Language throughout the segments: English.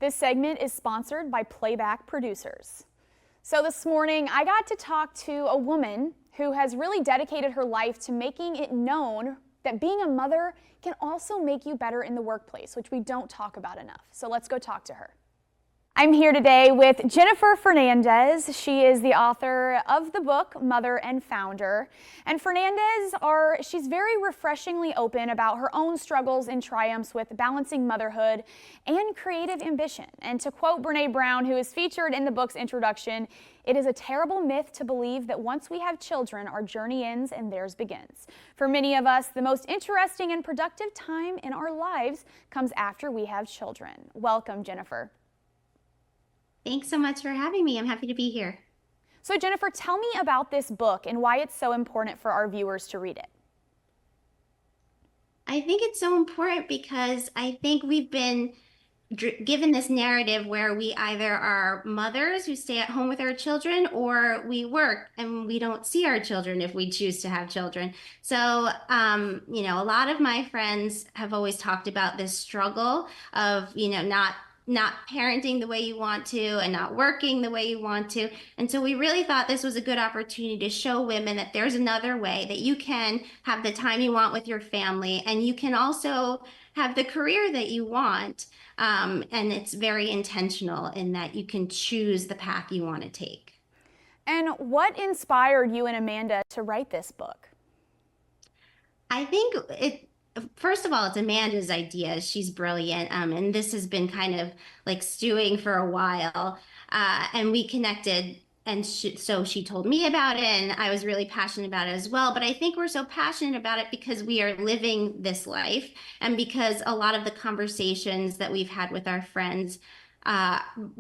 This segment is sponsored by Playback Producers. So this morning, I got to talk to a woman who has really dedicated her life to making it known that being a mother can also make you better in the workplace, which we don't talk about enough. So let's go talk to her. I'm here today with Jennifer Fernandez. She is the author of the book, Mother and Founder. And she's very refreshingly open about her own struggles and triumphs with balancing motherhood and creative ambition. And to quote Brene Brown, who is featured in the book's introduction, "It is a terrible myth to believe that once we have children, our journey ends and theirs begins. For many of us, the most interesting and productive time in our lives comes after we have children." Welcome, Jennifer. Thanks so much for having me. I'm happy to be here. So Jennifer, tell me about this book and why it's so important for our viewers to read it. I think it's so important because I think we've been given this narrative where we either are mothers who stay at home with our children, or we work and we don't see our children if we choose to have children. So, a lot of my friends have always talked about this struggle of, not parenting the way you want to and not working the way you want to. And so we really thought this was a good opportunity to show women that there's another way, that you can have the time you want with your family, and you can also have the career that you want. And it's very intentional in that you can choose the path you want to take. And what inspired you and Amanda to write this book? I think first of all, it's Amanda's idea. She's brilliant. And this has been kind of like stewing for a while. And we connected, and so she told me about it, and I was really passionate about it as well. But I think we're so passionate about it because we are living this life, and because a lot of the conversations that we've had with our friends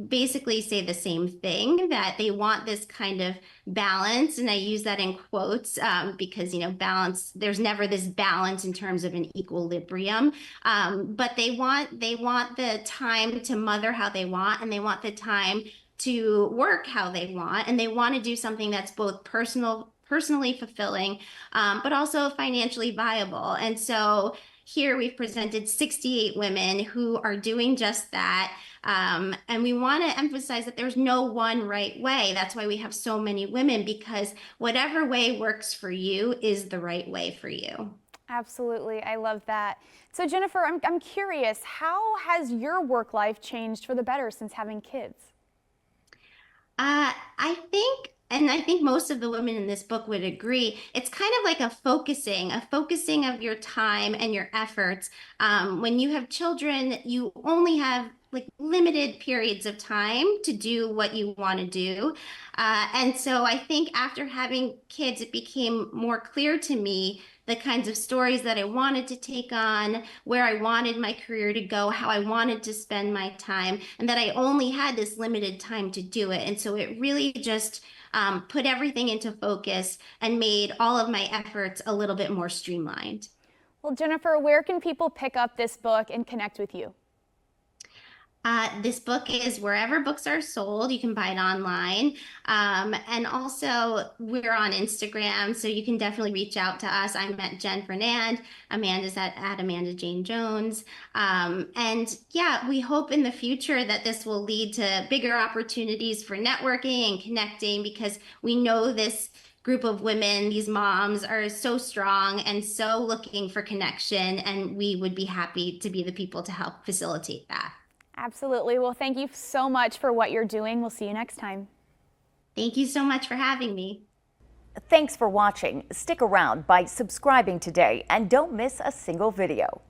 basically say the same thing, that they want this kind of balance. And I use that in quotes because, balance, there's never this balance in terms of an equilibrium. But they want the time to mother how they want, and they want the time to work how they want. And they want to do something that's both personally fulfilling, but also financially viable. And so here we've presented 68 women who are doing just that. And we want to emphasize that there's no one right way. That's why we have so many women, because whatever way works for you is the right way for you. Absolutely. I love that. So Jennifer, I'm curious, how has your work life changed for the better since having kids? I think most of the women in this book would agree, it's kind of like a focusing of your time and your efforts. When you have children, you only have like limited periods of time to do what you want to do. And so I think after having kids, it became more clear to me the kinds of stories that I wanted to take on, where I wanted my career to go, how I wanted to spend my time, and that I only had this limited time to do it. And so it really just put everything into focus and made all of my efforts a little bit more streamlined. Well, Jennifer, where can people pick up this book and connect with you? This book is wherever books are sold. You can buy it online. And also we're on Instagram, so you can definitely reach out to us. I'm at Jen Fernand. Amanda's at Amanda Jane Jones. And yeah, we hope in the future that this will lead to bigger opportunities for networking and connecting, because we know this group of women, these moms, are so strong and so looking for connection, and we would be happy to be the people to help facilitate that. Absolutely. Well, thank you so much for what you're doing. We'll see you next time. Thank you so much for having me. Thanks for watching. Stick around by subscribing today and don't miss a single video.